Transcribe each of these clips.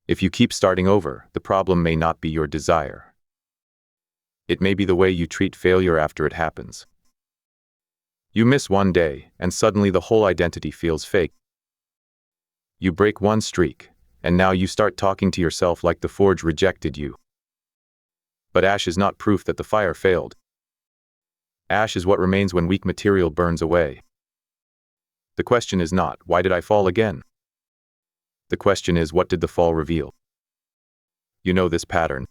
If you keep starting over, the problem may not be your desire. It may be the way you treat failure after it happens. You miss one day, and suddenly the whole identity feels fake. You break one streak, and now you start talking to yourself like the forge rejected you. But ash is not proof that the fire failed. Ash is what remains when weak material burns away. The question is not, why did I fall again? The question is, what did the fall reveal? You know this pattern.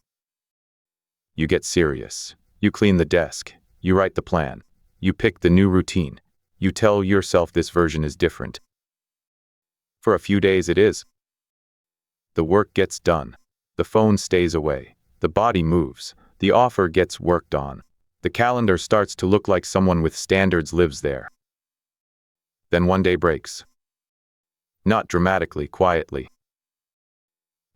You get serious. You clean the desk. You write the plan. You pick the new routine. You tell yourself this version is different. For a few days it is. The work gets done. The phone stays away. The body moves. The offer gets worked on. The calendar starts to look like someone with standards lives there. Then one day breaks. Not dramatically, quietly.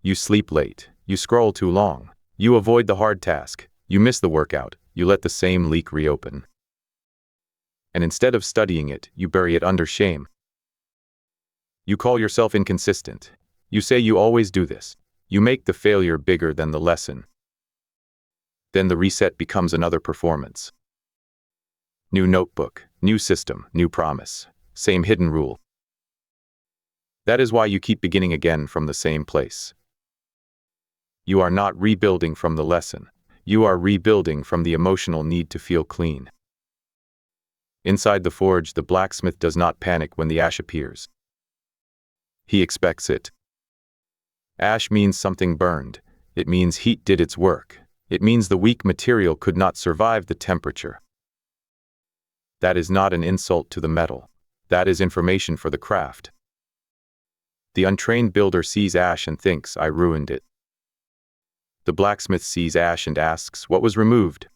You sleep late. You scroll too long. You avoid the hard task. You miss the workout. You let the same leak reopen. And instead of studying it, you bury it under shame. You call yourself inconsistent. You say you always do this. You make the failure bigger than the lesson. Then the reset becomes another performance. New notebook, new system, new promise, same hidden rule. That is why you keep beginning again from the same place. You are not rebuilding from the lesson. You are rebuilding from the emotional need to feel clean. Inside the forge, the blacksmith does not panic when the ash appears. He expects it. Ash means something burned. It means heat did its work. It means the weak material could not survive the temperature. That is not an insult to the metal. That is information for the craft. The untrained builder sees ash and thinks, I ruined it. The blacksmith sees ash and asks, what was removed?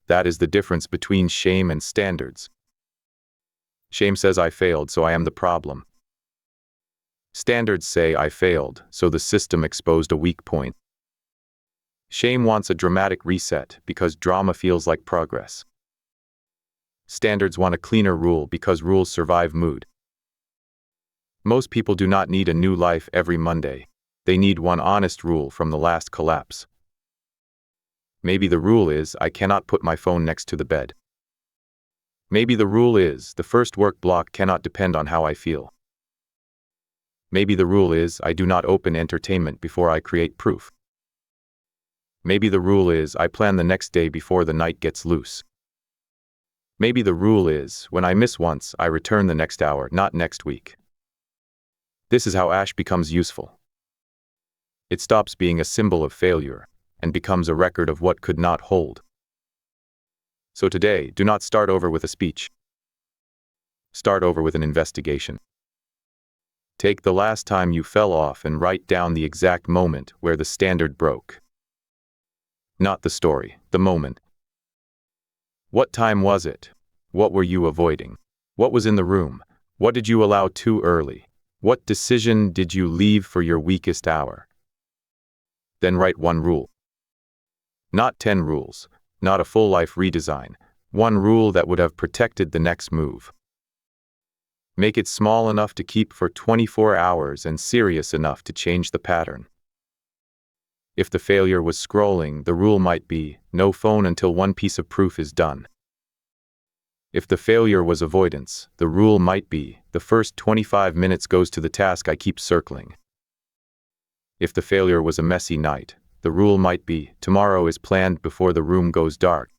That is the difference between shame and standards. Shame says I failed, so I am the problem. Standards say I failed, so the system exposed a weak point. Shame wants a dramatic reset because drama feels like progress. Standards want a cleaner rule because rules survive mood. Most people do not need a new life every Monday. They need one honest rule from the last collapse. Maybe the rule is, I cannot put my phone next to the bed. Maybe the rule is, the first work block cannot depend on how I feel. Maybe the rule is, I do not open entertainment before I create proof. Maybe the rule is, I plan the next day before the night gets loose. Maybe the rule is, when I miss once, I return the next hour, not next week. This is how ash becomes useful. It stops being a symbol of failure and becomes a record of what could not hold. So today, do not start over with a speech. Start over with an investigation. Take the last time you fell off and write down the exact moment where the standard broke. Not the story, the moment. What time was it? What were you avoiding? What was in the room? What did you allow too early? What decision did you leave for your weakest hour? Then write one rule. Not 10 rules, not a full life redesign, one rule that would have protected the next move. Make it small enough to keep for 24 hours and serious enough to change the pattern. If the failure was scrolling, the rule might be, no phone until one piece of proof is done. If the failure was avoidance, the rule might be, the first 25 minutes goes to the task I keep circling. If the failure was a messy night, the rule might be, tomorrow is planned before the room goes dark.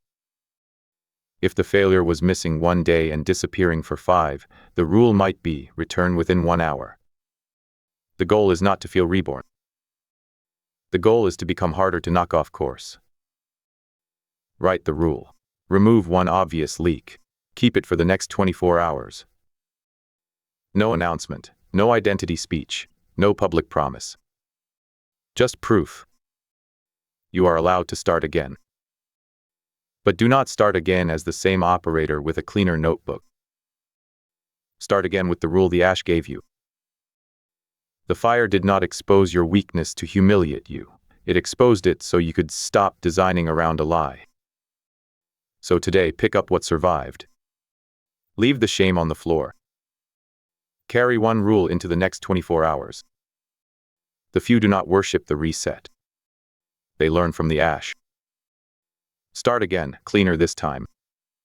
If the failure was missing one day and disappearing for 5, the rule might be, return within 1 hour. The goal is not to feel reborn. The goal is to become harder to knock off course. Write the rule. Remove one obvious leak. Keep it for the next 24 hours. No announcement, no identity speech, no public promise. Just proof. You are allowed to start again. But do not start again as the same operator with a cleaner notebook. Start again with the rule the ash gave you. The fire did not expose your weakness to humiliate you. It exposed it so you could stop designing around a lie. So today, pick up what survived. Leave the shame on the floor. Carry one rule into the next 24 hours. The few do not worship the reset. They learn from the ash. Start again, cleaner this time.